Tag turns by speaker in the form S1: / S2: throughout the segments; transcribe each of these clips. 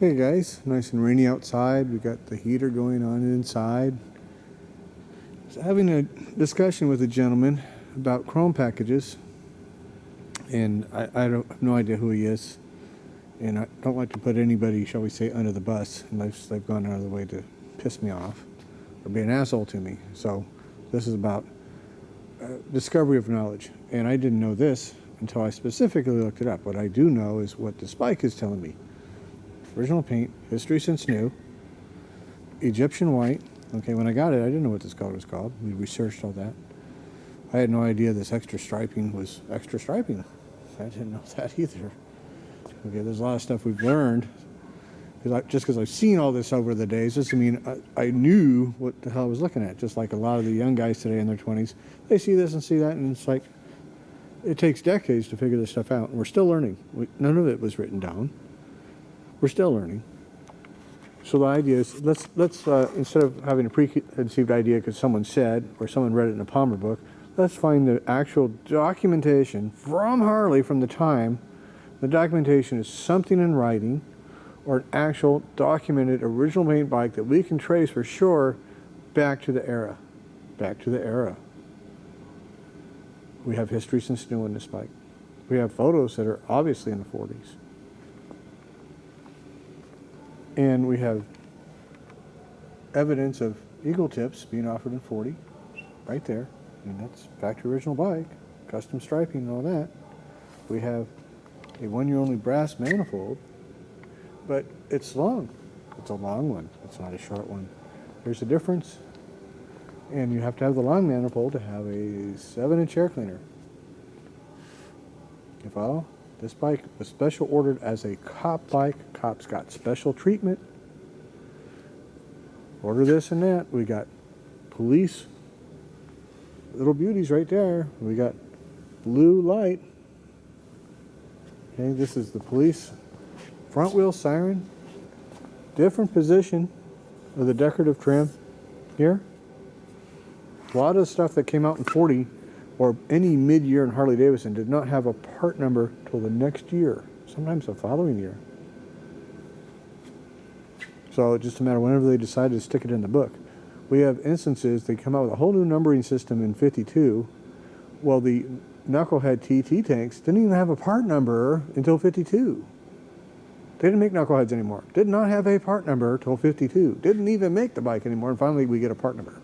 S1: Hey guys, nice and rainy outside. We got the heater going on inside. I was having a discussion with a gentleman about Chrome packages, and I don't have no idea who he is, and I don't like to put anybody, shall we say, under the bus unless they've gone out of the way to piss me off or be an asshole to me. So this is about discovery of knowledge, and I didn't know this until I specifically looked it up. What I do know is what the spike is telling me. Original paint, history since new, Egyptian white. Okay, when I got it, I didn't know what this color was called. We researched all that. I had no idea this extra striping was extra striping. I didn't know that either. Okay, there's a lot of stuff we've learned. Just because I've seen all this over the days doesn't mean I knew what the hell I was looking at. Just like a lot of the young guys today in their 20s, they see this and see that, and it's like, it takes decades to figure this stuff out, and we're still learning. None of it was written down. We're still learning. So the idea is, let's instead of having a preconceived idea because someone said or someone read it in a Palmer book, let's find the actual documentation from Harley from the time. The documentation is something in writing or an actual documented original paint bike that we can trace for sure back to the era. Back to the era. We have history since new in this bike. We have photos that are obviously in the 40s. And we have evidence of eagle tips being offered in 40, right there. And that's factory original bike, custom striping and all that. We have a one-year-only brass manifold, but it's long. It's a long one. It's not a short one. There's a difference. And you have to have the long manifold to have a 7-inch air cleaner. You follow? This bike was special ordered as a cop bike. Cops got special treatment. Order this and that. We got police. Little beauties right there. We got blue light. Okay, this is the police front wheel siren. Different position of the decorative trim here. A lot of stuff that came out in 40 or any mid-year in Harley-Davidson did not have a part number till the next year, sometimes the following year. So it's just a matter of whenever they decided to stick it in the book. We have instances, they come out with a whole new numbering system in 52. Well, the knucklehead TT tanks didn't even have a part number until 52. They didn't make knuckleheads anymore. Did not have a part number till 52. Didn't even make the bike anymore, and finally we get a part number.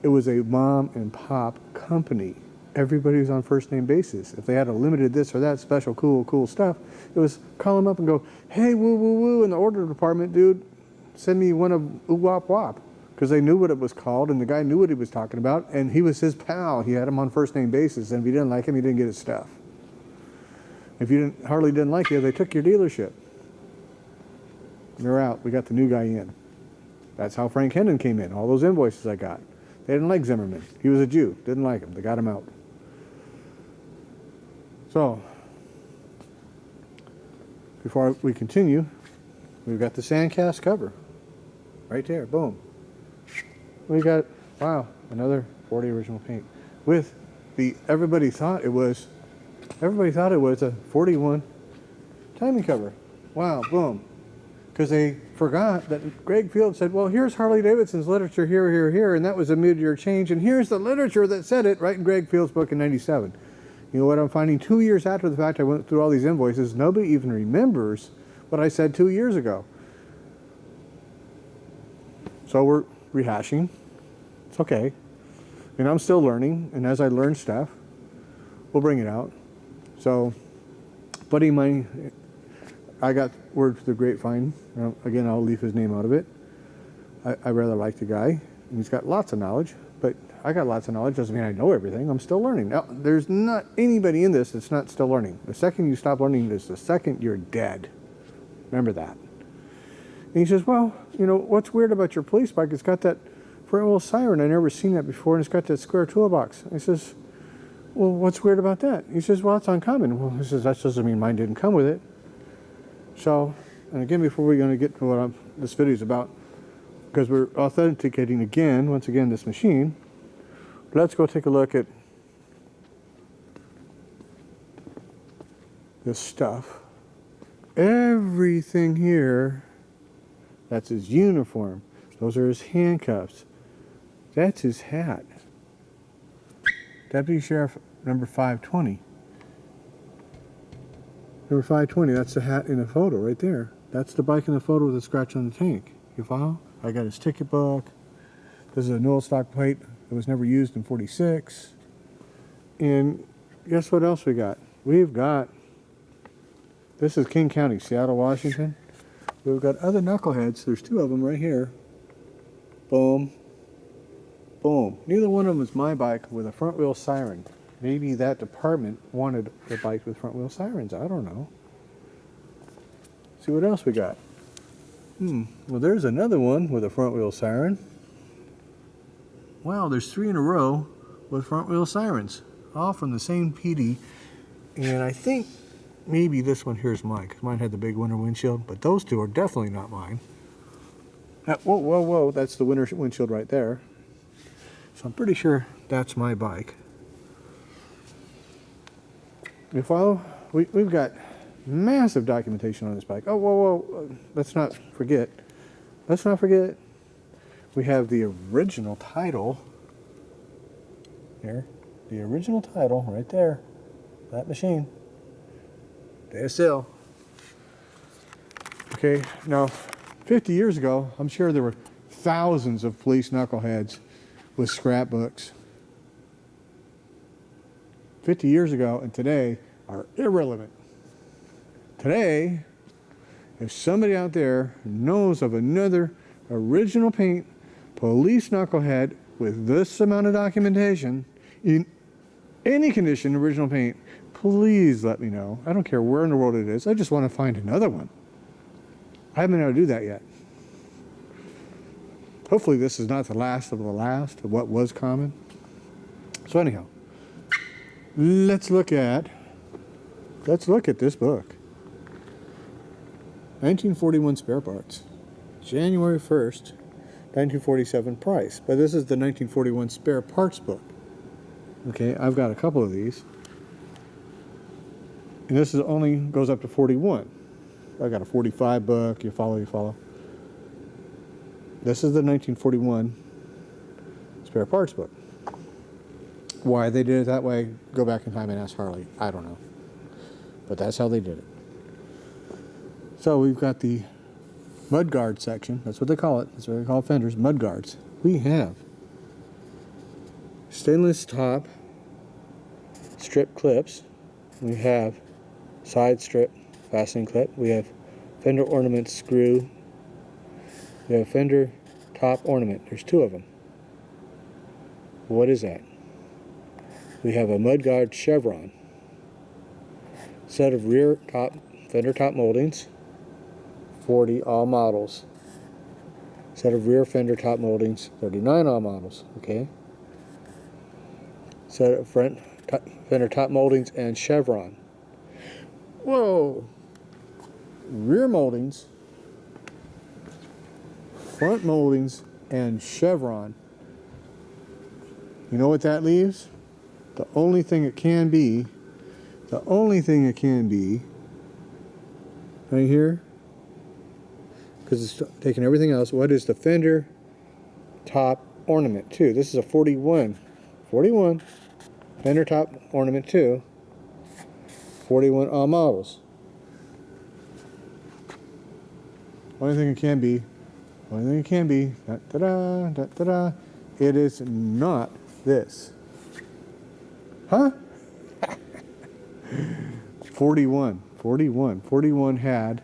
S1: It was a mom and pop company. Everybody was on first name basis. If they had a limited this or that special cool stuff, it was call them up and go, hey, woo woo woo, in the order department, dude, send me one of ooh wop wop. Because they knew what it was called, and the guy knew what he was talking about, and he was his pal. He had him on first name basis, and if you didn't like him, he didn't get his stuff. If Harley didn't like you, they took your dealership. You're out. We got the new guy in. That's how Frank Hendon came in. All those invoices I got. They didn't like Zimmerman. He was a Jew. Didn't like him. They got him out. So, before we continue, we've got the Sandcast cover. Right there. Boom. We got, wow, another 40 original paint. With the, everybody thought it was a 41 timing cover. Wow, boom. Because they forgot that Greg Field said, well, here's Harley-Davidson's literature here, and that was a mid-year change, and here's the literature that said it right in Greg Field's book in 97. You know what I'm finding? 2 years after the fact, I went through all these invoices. Nobody even remembers what I said 2 years ago. So we're rehashing. It's okay. And I'm still learning, and as I learn stuff, we'll bring it out. So, buddy of mine, I got word through the grapevine. Again, I'll leave his name out of it. I rather like the guy. And he's got lots of knowledge, but I got lots of knowledge. Doesn't mean I know everything. I'm still learning. Now, there's not anybody in this that's not still learning. The second you stop learning is the second you're dead. Remember that. And he says, well, you know, what's weird about your police bike? It's got that front wheel siren. I've never seen that before, and it's got that square toolbox. He says, well, what's weird about that? He says, well, it's uncommon. Well, he says, that doesn't mean mine didn't come with it. So, and again, before we're going to get to what this video is about, because we're authenticating again, once again, this machine, let's go take a look at this stuff everything here. That's his uniform. Those are his handcuffs. That's his hat. Deputy Sheriff number 520. Number 520, that's the hat in the photo right there. That's the bike in the photo with a scratch on the tank. You follow? I got his ticket book. This is a null stock plate that was never used in 46. And guess what else we got? We've got, this is King County, Seattle, Washington. We've got other knuckleheads. There's two of them right here. Boom. Boom. Neither one of them is my bike with a front wheel siren. Maybe that department wanted a bike with front wheel sirens. I don't know. See what else we got. Well, there's another one with a front wheel siren. Wow, there's 3 in a row with front wheel sirens. All from the same PD. And I think maybe this one here is mine, because mine had the big winter windshield. But those two are definitely not mine. Whoa, whoa, whoa. That's the winter windshield right there. So I'm pretty sure that's my bike. You follow? We've got massive documentation on this bike. Oh, whoa, whoa. Let's not forget. Let's not forget. We have the original title. Here. The original title right there. That machine. Day of sale. Okay, now 50 years ago, I'm sure there were thousands of police knuckleheads with scrapbooks. 50 years ago and today are irrelevant. Today, if somebody out there knows of another original paint police knucklehead with this amount of documentation in any condition, original paint, please let me know. I don't care where in the world it is. I just want to find another one. I haven't been able to do that yet. Hopefully this is not the last of what was common. So anyhow, let's look at this book. 1941 spare parts. January 1st, 1947 price. But this is the 1941 spare parts book. Okay, I've got a couple of these. And this is only goes up to 41. I got a 45 book. You follow. This is the 1941 spare parts book. Why they did it that way, go back in time and ask Harley. I don't know. But that's how they did it. So we've got the mudguard section. That's what they call it. That's what they call fenders, mudguards. We have stainless top strip clips. We have side strip fastening clip. We have fender ornament screw. We have fender top ornament. There's 2 of them. What is that? We have a mudguard chevron. Set of rear top fender top moldings. 40 all models. Set of rear fender top moldings. 39 all models. Okay. Set of front fender top moldings and chevron. Whoa! Rear moldings, front moldings, and chevron. You know what that leaves? The only thing it can be, right here, because it's taking everything else. What is the fender top ornament 2? This is a 41 fender top ornament 2, 41 all models. Only thing it can be, it is not this. Huh? 41 had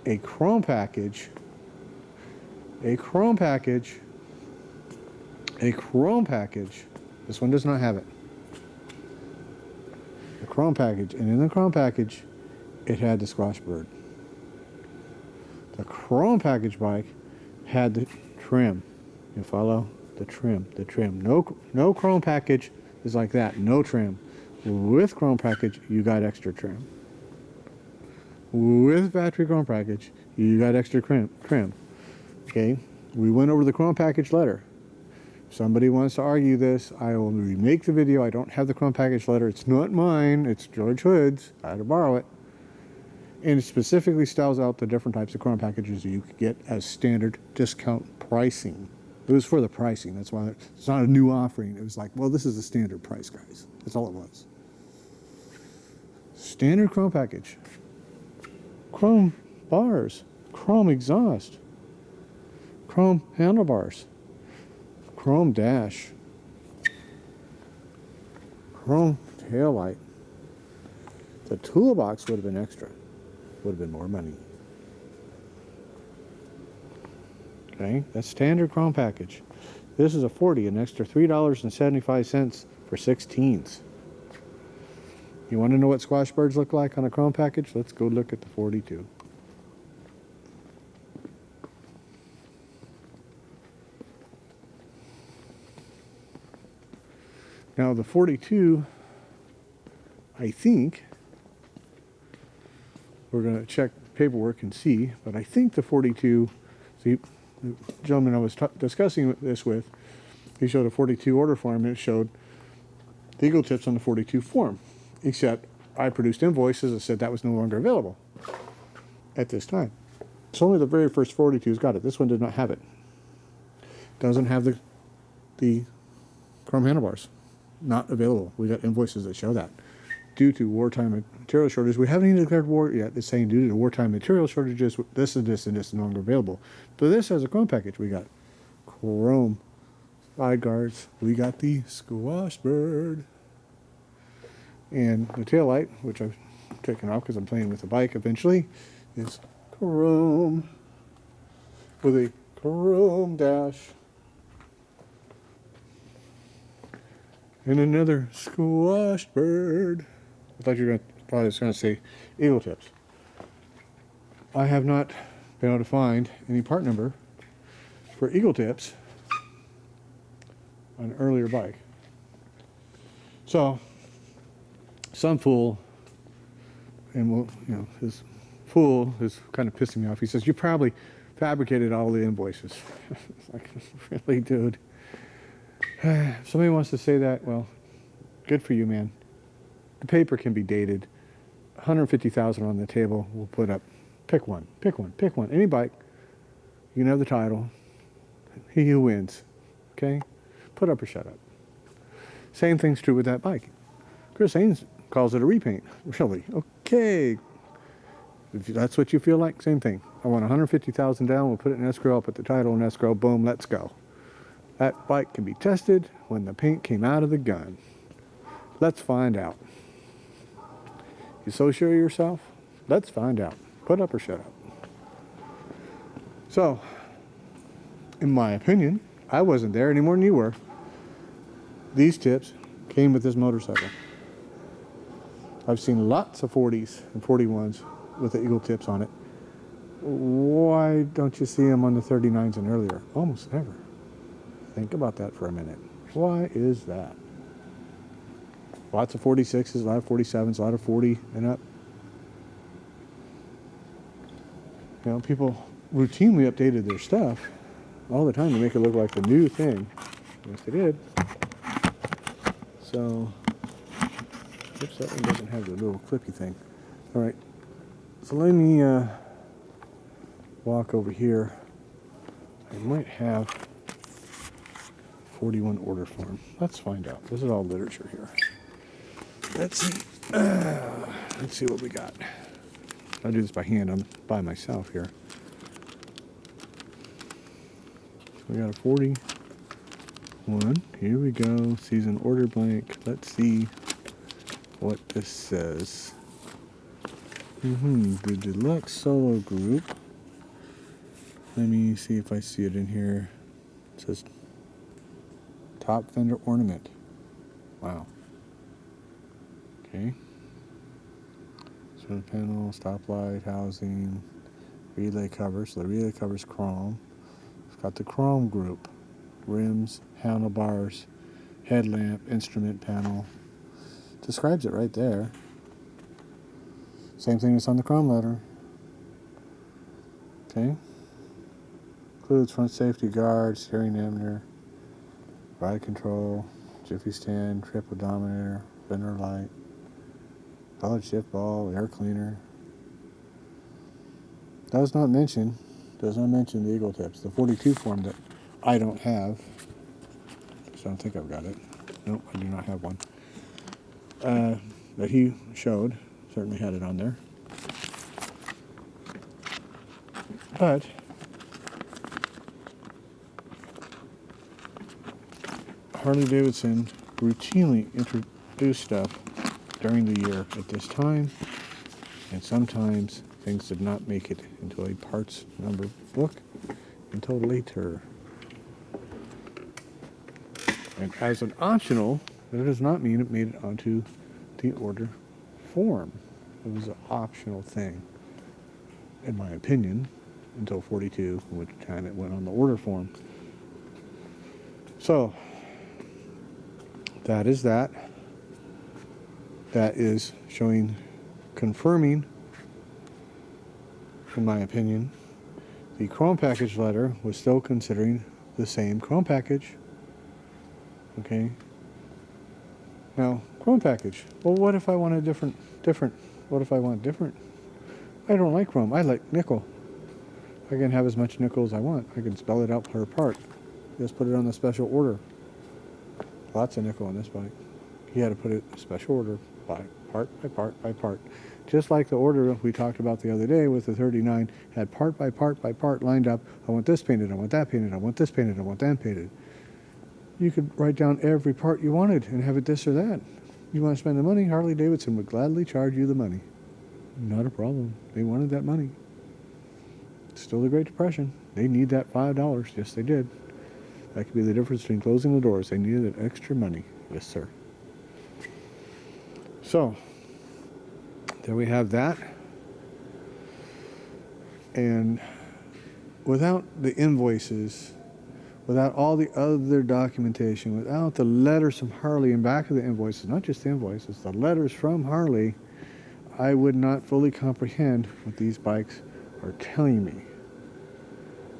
S1: a chrome package, This one does not have it. The chrome package, and in the chrome package, it had the squash bird. The chrome package bike had the trim. You follow? The trim. No chrome package is like that. No trim. With chrome package, you got extra trim. With factory chrome package, you got extra trim. Okay? We went over the chrome package letter. If somebody wants to argue this, I will remake the video. I don't have the chrome package letter. It's not mine. It's George Hood's. I had to borrow it. And it specifically spells out the different types of chrome packages you could get as standard discount pricing. It was for the pricing. That's why it's not a new offering. It was like, well, this is the standard price, guys. That's all it was. Standard chrome package. Chrome bars. Chrome exhaust. Chrome handlebars. Chrome dash. Chrome taillight. The toolbox would have been extra. Would have been more money. Okay, that's standard chrome package. This is a 40, an extra $3.75 for 16s. You want to know what squash birds look like on a chrome package? Let's go look at the 42. Now the 42, I think, we're going to check paperwork and see, but I think the 42, see, the gentleman I was discussing this with, he showed a 42 order form and it showed the eagle tips on the 42 form, except I produced invoices that said that was no longer available at this time. So only the very first 42's got it. This one did not have it. Doesn't have the chrome handlebars. Not available. We got invoices that show that. Due to wartime material shortages, we haven't even declared war yet. It's saying due to wartime material shortages, this and this and this is no longer available. But this has a chrome package. We got chrome side guards. We got the squash bird. And the tail light, which I've taken off because I'm playing with the bike eventually, is chrome with a chrome dash. And another squash bird. I thought I was going to say eagle tips. I have not been able to find any part number for eagle tips on an earlier bike. So, some fool, and we'll, his fool is kind of pissing me off. He says, "You probably fabricated all the invoices." It's like, really, dude? If somebody wants to say that, well, good for you, man. The paper can be dated. 150,000 on the table. We'll put up. Pick one. Any bike. You can have the title. He who wins. Okay? Put up or shut up. Same thing's true with that bike. Chris Haynes calls it a repaint. Really? Okay. If that's what you feel like, same thing. I want 150,000 down. We'll put it in escrow. I'll put the title in escrow. Boom. Let's go. That bike can be tested when the paint came out of the gun. Let's find out. You so sure of yourself? Let's find out. Put up or shut up. So, in my opinion, I wasn't there any more than you were. These tips came with this motorcycle. I've seen lots of 40s and 41s with the eagle tips on it. Why don't you see them on the 39s and earlier? Almost never. Think about that for a minute. Why is that? Lots of 46s, a lot of 47s, a lot of 40 and up. People routinely updated their stuff all the time to make it look like the new thing. Yes, they did. So, oops, that one doesn't have the little clippy thing. All right, so let me walk over here. I might have 41 order form. Let's find out. This is all literature here. Let's see what we got. I do this by hand. I'm by myself here. So we got a 41. Here we go. Season order blank. Let's see what this says. The deluxe solo group. Let me see if I see it in here. It says top fender ornament. Wow. Okay. Center panel, stoplight, housing, relay cover. So the relay cover's chrome. It's got the chrome group. Rims, handlebars, headlamp, instrument panel. Describes it right there. Same thing that's on the chrome letter. Okay. Includes front safety guard, steering dampener, ride control, jiffy stand, trip odometer, fender light, solid shift ball, air cleaner. does not mention the eagle tips. The 42 form that I don't have. So I don't think I've got it. Nope, I do not have one. That he showed, certainly had it on there. But Harley Davidson routinely introduced stuff during the year at this time, and sometimes things did not make it into a parts number book until later. And as an optional, that does not mean it made it onto the order form. It was an optional thing, in my opinion, until 42, which time it went on the order form. So, that is that. That is showing, confirming, in my opinion, the Chrome package letter was still considering the same Chrome package. Okay. Now, Chrome package. Well, what if I want a different? What if I want different? I don't like Chrome. I like nickel. I can have as much nickel as I want. I can spell it out per part. Just put it on the special order. Lots of nickel on this bike. He had to put it in special order by part by part by part. Just like the order we talked about the other day with the 39 had part by part by part lined up. I want this painted, I want that painted, I want this painted, I want that painted. You could write down every part you wanted and have it this or that. You want to spend the money, Harley Davidson would gladly charge you the money. Not a problem. They wanted that money. Still the Great Depression. They need that $5. Yes, they did. That could be the difference between closing the doors. They needed that extra money. Yes, sir. So, there we have that. And without the invoices, without all the other documentation, without the letters from Harley in back of the invoices, not just the invoices, the letters from Harley, I would not fully comprehend what these bikes are telling me.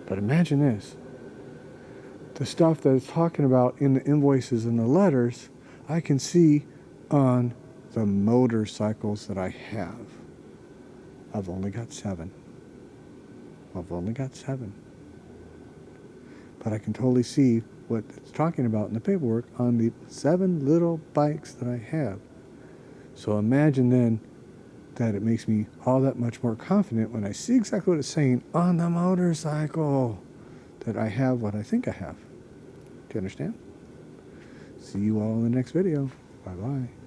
S1: But imagine this. The stuff that it's talking about in the invoices and the letters, I can see on the motorcycles that I have. I've only got 7. But I can totally see what it's talking about in the paperwork on the 7 little bikes that I have. So imagine then that it makes me all that much more confident when I see exactly what it's saying on the motorcycle that I have what I think I have. Do you understand? See you all in the next video. Bye-bye.